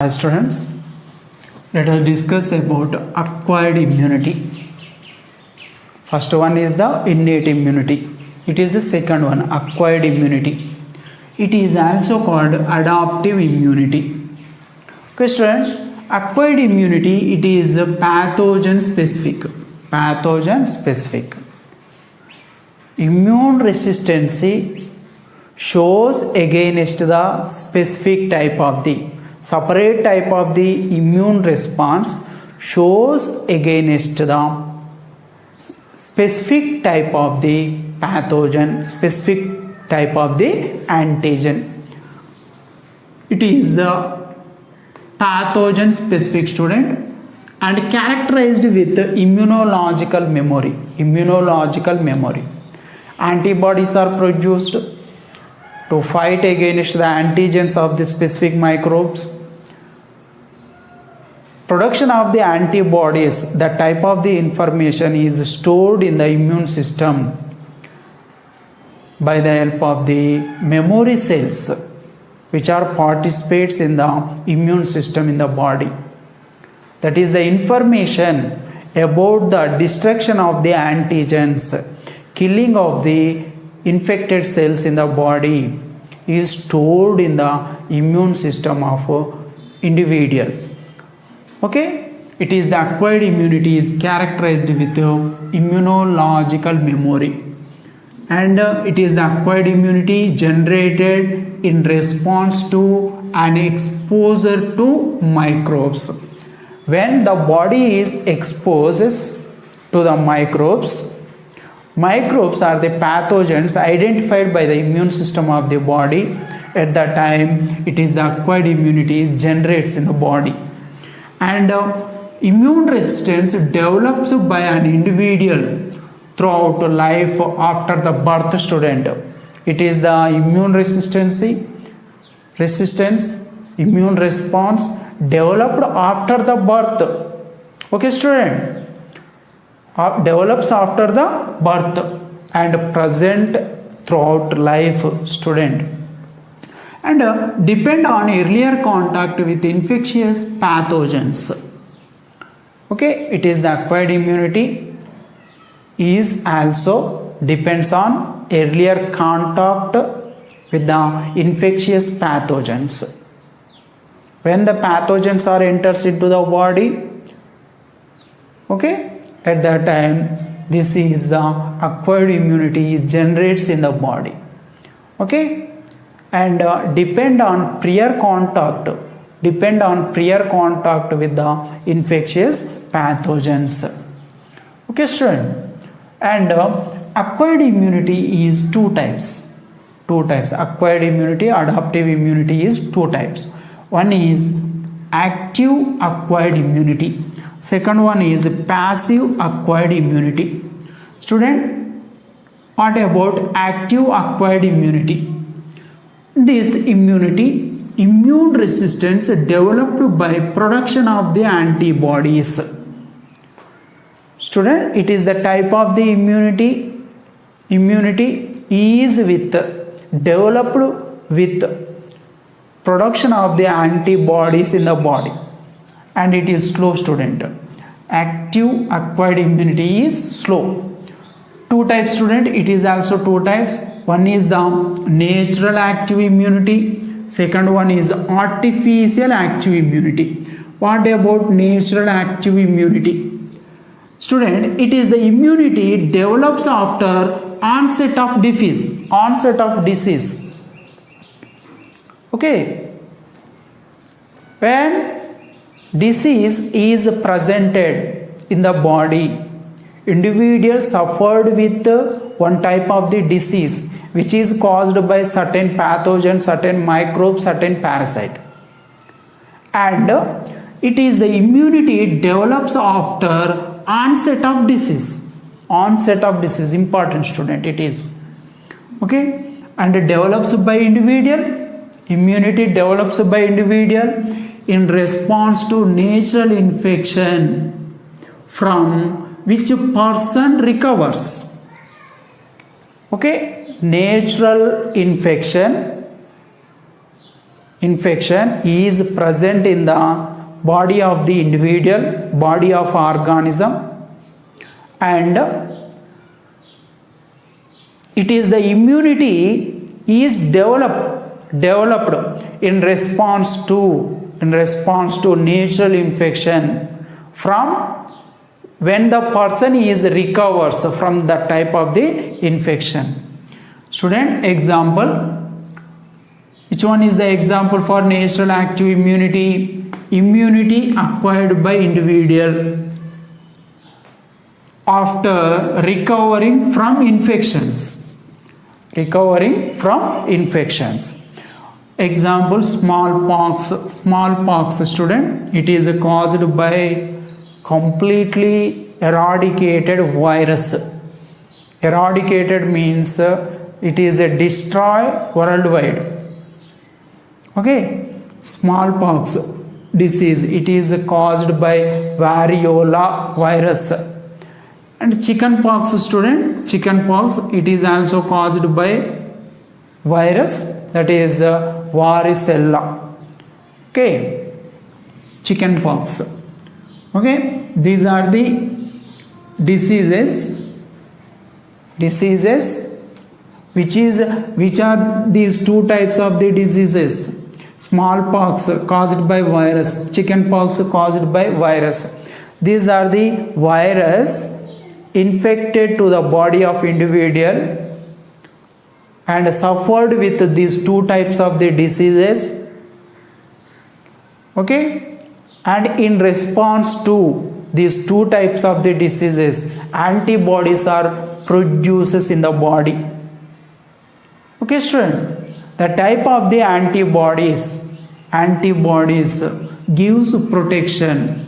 Hi students, let us discuss about acquired immunity. First one is the innate immunity. It is the second one, acquired immunity. It is also called adaptive immunity. Okay student, acquired immunity, it is pathogen specific. Pathogen specific. Immune resistance shows against the specific type of the separate type of the immune response shows against the specific type of the pathogen, specific type of the antigen. It is a pathogen specific student and characterized with immunological memory. Immunological memory. Antibodies are produced to fight against the antigens of the specific microbes. Production of the antibodies, the type of the information is stored in the immune system by the help of the memory cells which are participates in the immune system in the body. That is the information about the destruction of the antigens, killing of the infected cells in the body is stored in the immune system of individual. Okay, it is the acquired immunity is characterized with immunological memory, and it is the acquired immunity generated in response to an exposure to microbes. When the body is exposed to the microbes, microbes are the pathogens identified by the immune system of the body. At that time, it is the acquired immunity generates in the body. And immune resistance develops by an individual throughout life after the birth student. It is the immune resistance, immune response developed after the birth. Okay, student? Develops after the birth and present throughout life student, and depend on earlier contact with infectious pathogens. Okay, it is the acquired immunity is also depends on earlier contact with the infectious pathogens. When the pathogens are enters into the body, okay, at that time this is the acquired immunity generates in the body. Okay, and depend on prior contact with the infectious pathogens. Okay student, and acquired immunity is two types. Acquired immunity, adaptive immunity is two types. One is active acquired immunity, second one is passive acquired immunity. Student, what about active acquired immunity? This immunity, immune resistance developed by production of the antibodies. Student, it is the type of the immunity is developed with production of the antibodies in the body, and it is slow student. Active acquired immunity is slow. Two types student, it is also two types. One is the natural active immunity, second one is artificial active immunity. What about natural active immunity? Student, it is the immunity develops after onset of disease. Okay, when disease is presented in the body, individual suffered with one type of the disease which is caused by certain pathogen, certain microbe, certain parasite, and it is the immunity develops after onset of disease. Important student it is. Okay, and develops by individual. Immunity develops by individual in response to natural infection from which person recovers. Okay, natural infection infection is present in the body of the individual, body of organism, and it is the immunity is developed in response to natural infection from when the person is recovers from the type of the infection. Student, example. Which one is the example for natural active immunity? Immunity acquired by individual after recovering from infections. Example, smallpox student. It is caused by completely eradicated virus. Eradicated means it is a destroy worldwide. Okay, smallpox disease, it is caused by variola virus. And chickenpox student, chickenpox, it is also caused by virus, that is varicella. Okay, chickenpox. Okay, these are the diseases which are these two types of the diseases. Smallpox caused by virus, chickenpox caused by virus. These are the virus infected to the body of individual and suffered with these two types of the diseases. Okay, and in response to these two types of the diseases, antibodies are produced in the body. Okay, student. The type of the antibodies gives protection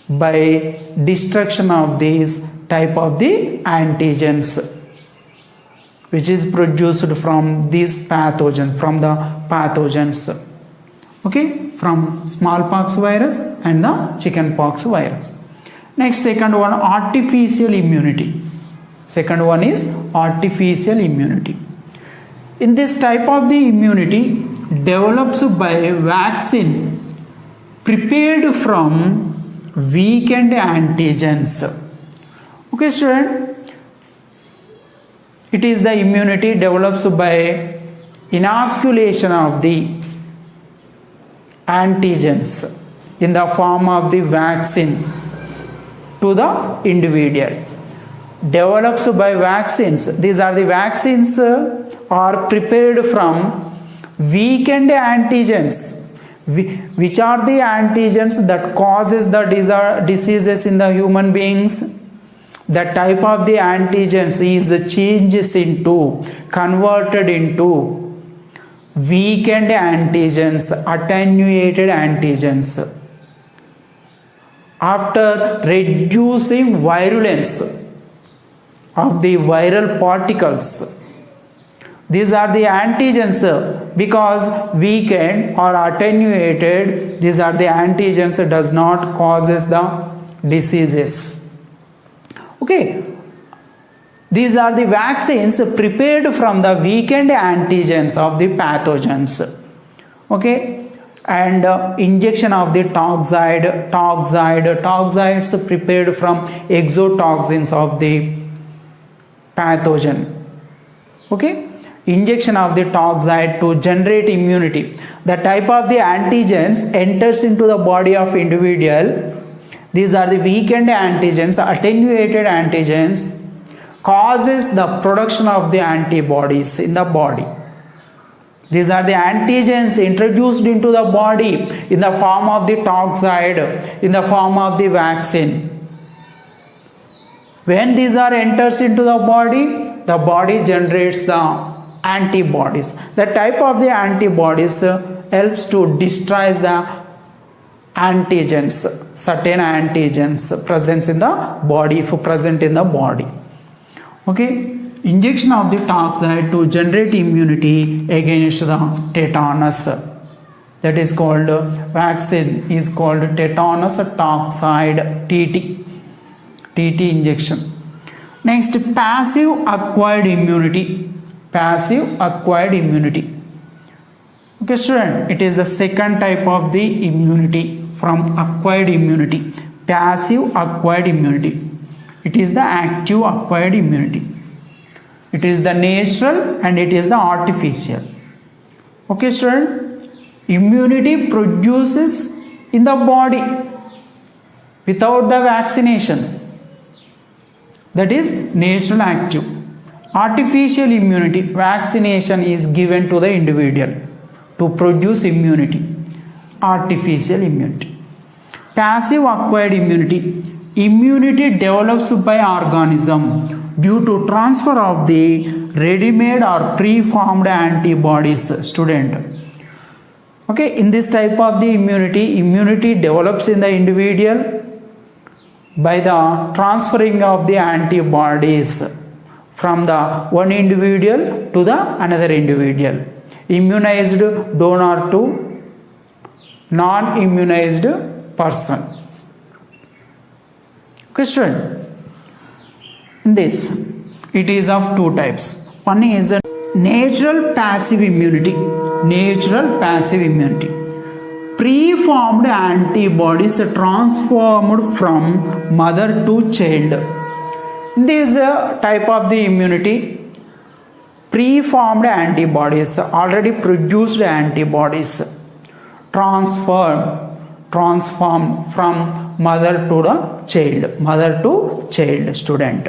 by destruction of these type of the antigens which is produced from these pathogens. Okay, from smallpox virus and the chickenpox virus. Next, second one, artificial immunity. Second one is artificial immunity. In this type of the immunity develops by vaccine prepared from weakened antigens. Okay, student, it is the immunity develops by inoculation of the antigens in the form of the vaccine to the individual. Develops by vaccines. These are the vaccines are prepared from weakened antigens. Which are the antigens that causes the diseases in the human beings? The type of the antigens is converted into weakened antigens, attenuated antigens. After reducing virulence of the viral particles, these are the antigens because weakened or attenuated, these are the antigens that does not causes the diseases. Okay, these are the vaccines prepared from the weakened antigens of the pathogens. Okay, and injection of the toxides prepared from exotoxins of the pathogen. Okay, injection of the toxide to generate immunity. The type of the antigens enters into the body of individual. These are the weakened antigens, attenuated antigens, causes the production of the antibodies in the body. These are the antigens introduced into the body in the form of the toxide, in the form of the vaccine. When these are enters into the body generates the antibodies. The type of the antibodies helps to destroy the antigens, certain antigens present in the body, if present in the body. Okay, injection of the toxide to generate immunity against the tetanus. That is called vaccine is called tetanus toxide, TT injection. Next, passive acquired immunity. Passive acquired immunity. Okay, student, it is the second type of the immunity from acquired immunity, passive acquired immunity. It is the active acquired immunity. It is the natural and it is the artificial. Okay, student, immunity produces in the body without the vaccination. That is natural active. Artificial immunity, vaccination is given to the individual to produce immunity. Artificial immunity. Passive acquired immunity. Immunity develops by organism due to transfer of the ready-made or pre-formed antibodies. Student. Okay, in this type of the immunity develops in the individual by the transferring of the antibodies from the one individual to the another individual. Immunized donor to non-immunized person. Question. In this, it is of two types. One is a natural passive immunity. Natural passive immunity. Preformed antibodies transformed from mother to child. This type of the immunity, preformed antibodies, already produced antibodies, transformed from mother to the child, student.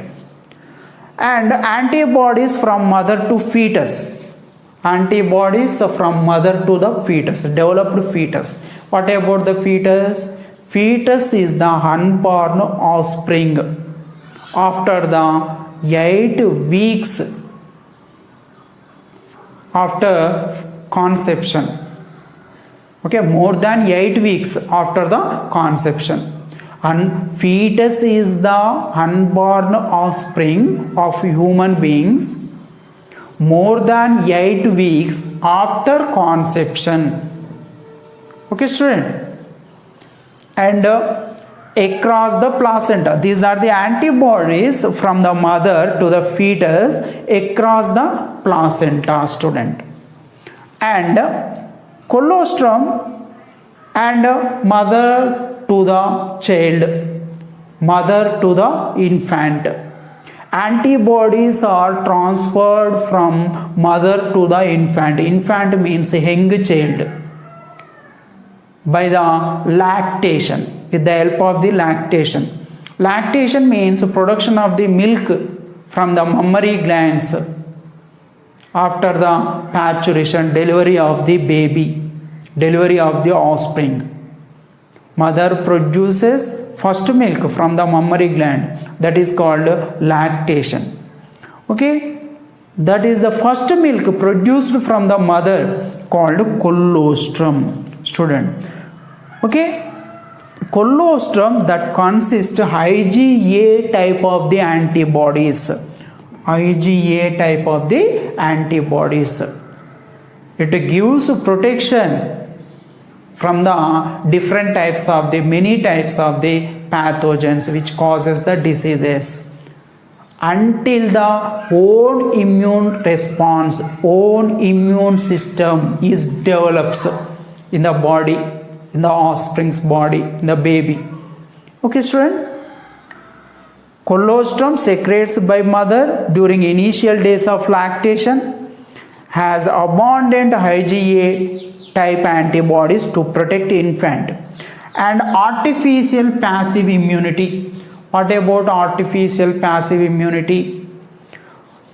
And antibodies from mother to fetus. Antibodies from mother to the fetus, developed fetus. What about the fetus? Fetus is the unborn offspring after the 8 weeks after conception. Okay, more than 8 weeks after the conception. And fetus is the unborn offspring of human beings more than 8 weeks after conception. Okay, student. And across the placenta, these are the antibodies from the mother to the fetus across the placenta, student. And colostrum and mother to the child, mother to the infant. Antibodies are transferred from mother to the infant. Infant means young child. By the lactation, with the help of the lactation. Lactation means production of the milk from the mammary glands after the maturation, delivery of the baby, delivery of the offspring. Mother produces first milk from the mammary gland, that is called lactation. Okay, that is the first milk produced from the mother called colostrum, student. Okay, colostrum that consists IgA type of the antibodies. IgA type of the antibodies. It gives protection from the different types of the many types of the pathogens which causes the diseases until the own immune response, own immune system is develops in the body, in the offspring's body, in the baby. Okay, student. Colostrum secretes by mother during initial days of lactation has abundant IgA type antibodies to protect infant. And artificial passive immunity. What about artificial passive immunity?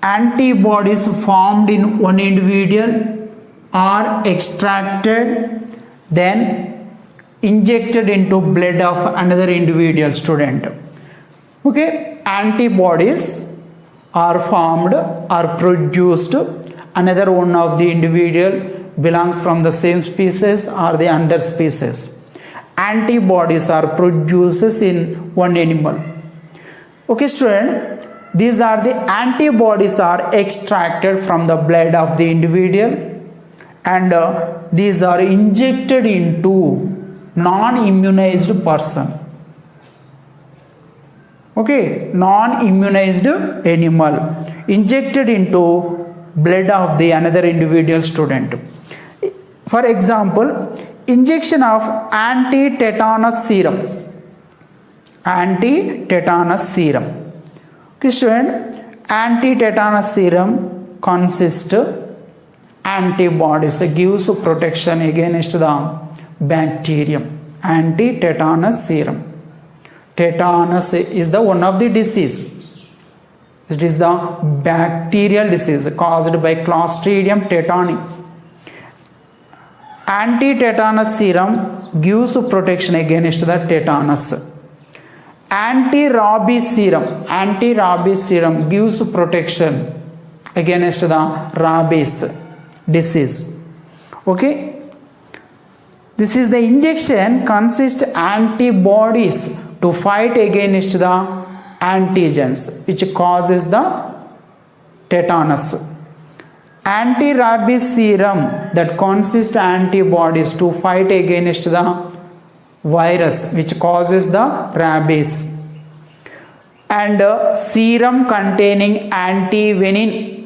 Antibodies formed in one individual are extracted, then injected into blood of another individual, student. Okay, antibodies are formed or produced, another one of the individual belongs from the same species or the under species. Antibodies are produced in one animal. Okay, student, these are the antibodies are extracted from the blood of the individual and these are injected into non-immunized person. Okay, non-immunized animal injected into blood of the another individual, student. For example, injection of anti-tetanus serum. Anti-tetanus serum. Okay, student, anti-tetanus serum consists antibodies, gives protection against the bacterium. Anti-tetanus serum. Tetanus is the one of the disease. It is the bacterial disease caused by Clostridium tetani. Anti-tetanus serum gives protection against the tetanus. Anti-rabies serum gives protection against the rabies disease. Okay, this is the injection consists antibodies to fight against the antigens which causes the tetanus. Anti-rabies serum that consists antibodies to fight against the virus which causes the rabies. And serum containing antivenin.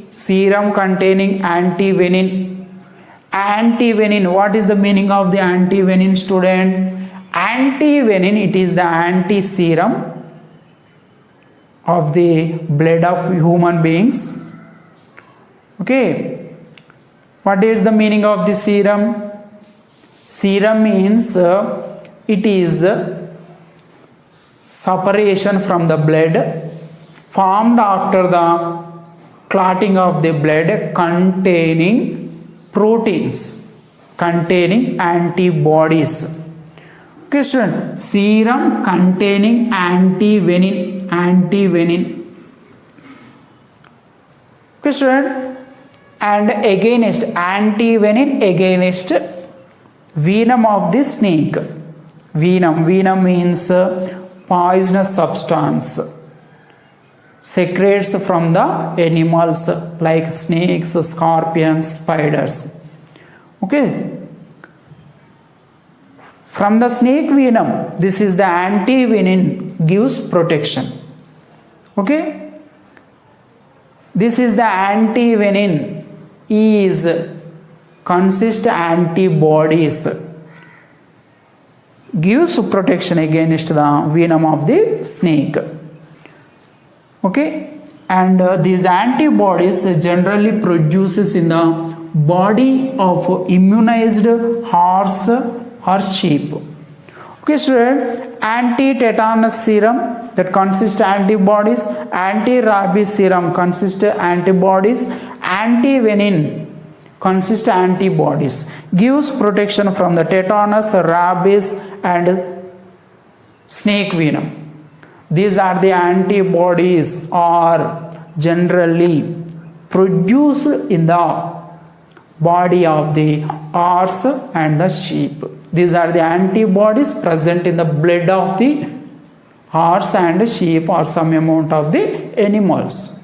Antivenin, what is the meaning of the antivenin, student? Antivenin, it is the anti-serum of the blood of human beings. Okay, what is the meaning of the serum? Serum means it is separation from the blood formed after the clotting of the blood containing proteins, containing antibodies. Okay, student, serum containing antivenin. Okay, student, and against antivenin against venom of the snake. Venom means poisonous substance secretes from the animals like snakes, scorpions, spiders. Okay, from the snake venom, this is the antivenin gives protection. Okay, this is the antivenin is consist antibodies gives protection against the venom of the snake. Okay, and these antibodies generally produces in the body of immunized horse or sheep. Okay, student, anti-tetanus serum that consists antibodies, anti-rabies serum consists antibodies, antivenin consists antibodies, gives protection from the tetanus, rabies and snake venom. These are the antibodies are generally produced in the body of the horse and the sheep. These are the antibodies present in the blood of the horse and sheep or some amount of the animals.